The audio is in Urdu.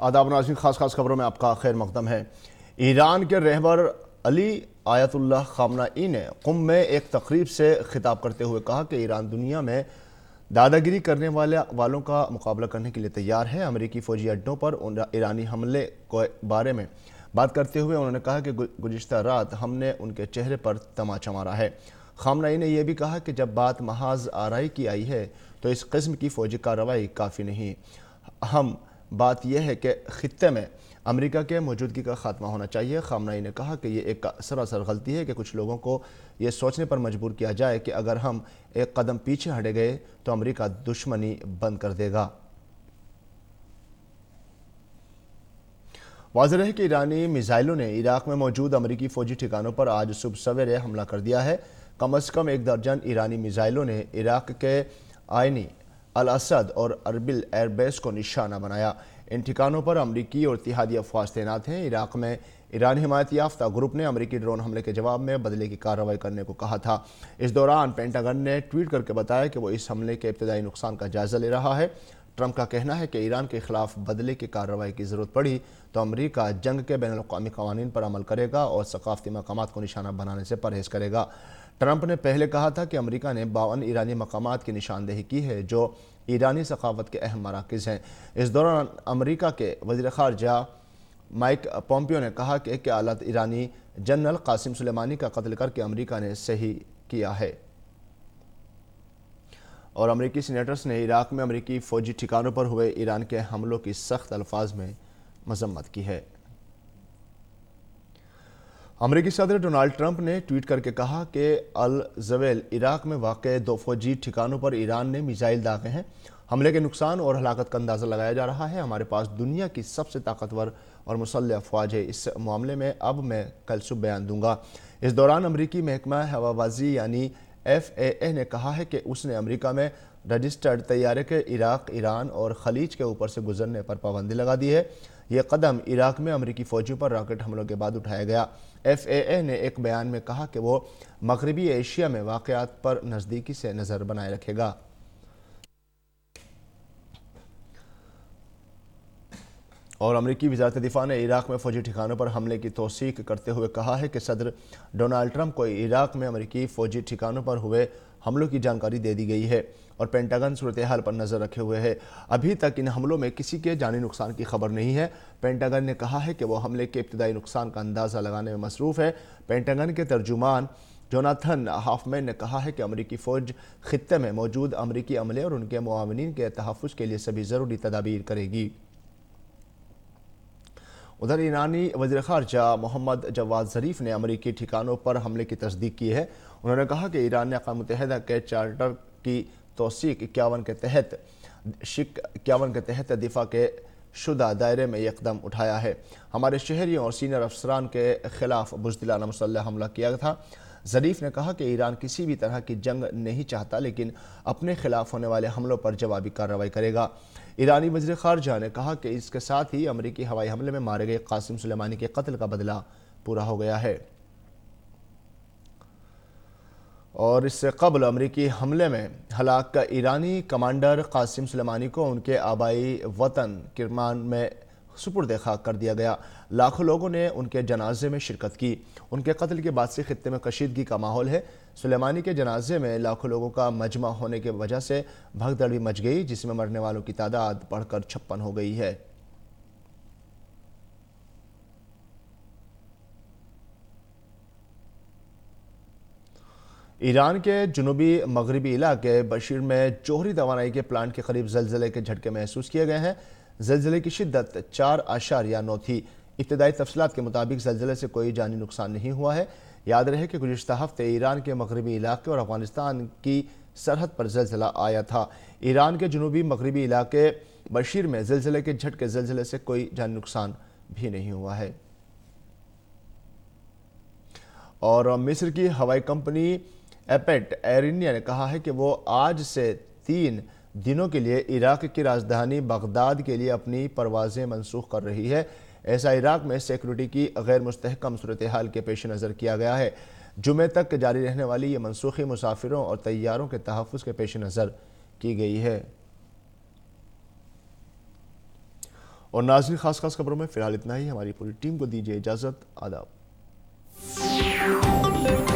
آداب ناظرین، خاص خبروں میں آپ کا خیر مقدم ہے۔ ایران کے رہبر علی آیت اللہ خامنئی نے قم میں ایک تقریب سے خطاب کرتے ہوئے کہا کہ ایران دنیا میں دادا گیری کرنے والوں کا مقابلہ کرنے کے لیے تیار ہے۔ امریکی فوجی اڈوں پر ایرانی حملے کے بارے میں بات کرتے ہوئے انہوں نے کہا کہ گزشتہ رات ہم نے ان کے چہرے پر تماچا مارا ہے۔ خامنئی نے یہ بھی کہا کہ جب بات محض آرائی کی آئی ہے تو اس قسم کی فوجی کارروائی کافی نہیں۔ بات یہ ہے کہ خطے میں امریکہ کے موجودگی کا خاتمہ ہونا چاہیے۔ خامنئی نے کہا کہ یہ ایک سراسر غلطی ہے کہ کچھ لوگوں کو یہ سوچنے پر مجبور کیا جائے کہ اگر ہم ایک قدم پیچھے ہٹے گئے تو امریکہ دشمنی بند کر دے گا۔ واضح ہے کہ ایرانی میزائلوں نے عراق میں موجود امریکی فوجی ٹھکانوں پر آج صبح سویرے حملہ کر دیا ہے۔ کم از کم 1 درجن ایرانی میزائلوں نے عراق کے آئینی، الاسد اور اربل ایئر بیس کو نشانہ بنایا۔ ان ٹھکانوں پر امریکی اور اتحادی افواج تعینات ہیں۔ عراق میں ایرانی حمایت یافتہ گروپ نے امریکی ڈرون حملے کے جواب میں بدلے کی کارروائی کرنے کو کہا تھا۔ اس دوران پینٹاگن نے ٹویٹ کر کے بتایا کہ وہ اس حملے کے ابتدائی نقصان کا جائزہ لے رہا ہے۔ ٹرمپ کا کہنا ہے کہ ایران کے خلاف بدلے کی کارروائی کی ضرورت پڑی تو امریکہ جنگ کے بین الاقوامی قوانین پر عمل کرے گا اور ثقافتی مقامات کو نشانہ بنانے سے پرہیز کرے گا۔ ٹرمپ نے پہلے کہا تھا کہ امریکہ نے 52 ایرانی مقامات کی نشاندہی کی ہے جو ایرانی ثقافت کے اہم مراکز ہیں۔ اس دوران امریکہ کے وزیر خارجہ مائک پومپیو نے کہا کہ اعلیٰ ایرانی جنرل قاسم سلیمانی کا قتل کر کے امریکہ نے صحیح کیا ہے۔ اور امریکی سینیٹرز نے عراق میں امریکی فوجی ٹھکانوں پر ہوئے ایران کے حملوں کی سخت الفاظ میں مذمت کی ہے۔ امریکی صدر ڈونالڈ ٹرمپ نے ٹویٹ کر کے کہا کہ الزویل عراق میں واقع 2 فوجی ٹھکانوں پر ایران نے میزائل داغے ہیں۔ حملے کے نقصان اور ہلاکت کا اندازہ لگایا جا رہا ہے۔ ہمارے پاس دنیا کی سب سے طاقتور اور مسلح افواج ہے۔ اس معاملے میں اب میں کل صبح بیان دوں گا۔ اس دوران امریکی محکمہ ہوابازی یعنی FAA نے کہا ہے کہ اس نے امریکہ میں رجسٹرڈ طیارے کے عراق، ایران اور خلیج کے اوپر سے گزرنے پر پابندی لگا دی ہے۔ یہ قدم عراق میں امریکی فوجیوں پر راکٹ حملوں کے بعد اٹھایا گیا۔ FAA نے ایک بیان میں کہا کہ وہ مغربی ایشیا میں واقعات پر نزدیکی سے نظر بنائے رکھے گا۔ اور امریکی وزارت دفاع نے عراق میں فوجی ٹھکانوں پر حملے کی توثیق کرتے ہوئے کہا ہے کہ صدر ڈونالڈ ٹرمپ کو عراق میں امریکی فوجی ٹھکانوں پر ہوئے حملوں کی جانکاری دے دی گئی ہے اور پینٹاگن صورتحال پر نظر رکھے ہوئے ہے۔ ابھی تک ان حملوں میں کسی کے جانی نقصان کی خبر نہیں ہے۔ پینٹاگن نے کہا ہے کہ وہ حملے کے ابتدائی نقصان کا اندازہ لگانے میں مصروف ہے۔ پینٹاگن کے ترجمان جوناتھن ہافمین نے کہا ہے کہ امریکی فوج خطے میں موجود امریکی عملے اور ان کے معاونین کے تحفظ کے لیے سبھی ضروری تدابیر کرے گی۔ ادھر ایرانی وزیر خارجہ محمد جواد ظریف نے امریکی ٹھکانوں پر حملے کی تصدیق کی ہے۔ انہوں نے کہا کہ ایران نے اقوام متحدہ کے چارٹر کی توثیق 51 کے تحت دفاع کے شدہ دائرے میں یہ اقدام اٹھایا ہے۔ ہمارے شہریوں اور سینئر افسران کے خلاف بزدلانہ مسلح حملہ کیا تھا۔ ظریف نے کہا کہ ایران کسی بھی طرح کی جنگ نہیں چاہتا لیکن اپنے خلاف ہونے والے حملوں پر جوابی کارروائی کرے گا۔ ایرانی وزیر خارجہ نے کہا کہ اس کے ساتھ ہی امریکی ہوائی حملے میں مارے گئے قاسم سلیمانی کے قتل کا بدلہ پورا ہو گیا ہے۔ اور اس سے قبل امریکی حملے میں ہلاک ایرانی کمانڈر قاسم سلیمانی کو ان کے آبائی وطن کرمان میں سپرد خاک کر دیا گیا۔ لاکھوں لوگوں نے ان کے جنازے میں شرکت کی۔ ان کے قتل کے بعد سے خطے میں کشیدگی کا ماحول ہے۔ سلیمانی کے جنازے میں لاکھوں لوگوں کا مجمع ہونے کی وجہ سے بھگدڑ بھی مچ گئی جس میں مرنے والوں کی تعداد بڑھ کر 56 ہو گئی ہے۔ ایران کے جنوبی مغربی علاقے بشیر میں جوہری توانائی کے پلانٹ کے قریب زلزلے کے جھٹکے محسوس کیے گئے ہیں۔ زلزلے کی شدت 4.9 تھی۔ ابتدائی تفصیلات کے مطابق زلزلے سے کوئی جانی نقصان نہیں ہوا ہے۔ یاد رہے کہ گزشتہ ہفتے ایران کے مغربی علاقے اور افغانستان کی سرحد پر زلزلہ آیا تھا۔ ایران کے جنوبی مغربی علاقے بشیر میں زلزلے کے جھٹکے زلزلے سے کوئی جانی نقصان بھی نہیں ہوا ہے۔ اور مصر کی ہوائی کمپنی ایپٹ ایئر انڈیا نے کہا ہے کہ وہ آج سے 3 دنوں کے لیے عراق کی راجدھانی بغداد کے لیے اپنی پروازیں منسوخ کر رہی ہے۔ ایسا عراق میں سیکورٹی کی غیر مستحکم صورتحال کے پیش نظر کیا گیا ہے۔ جمعے تک جاری رہنے والی یہ منسوخی مسافروں اور طیاروں کے تحفظ کے پیش نظر کی گئی ہے۔ اور ناظرین خاص خبروں میں فی الحال اتنا ہی. ہماری پوری ٹیم کو دیجیے اجازت. آداب.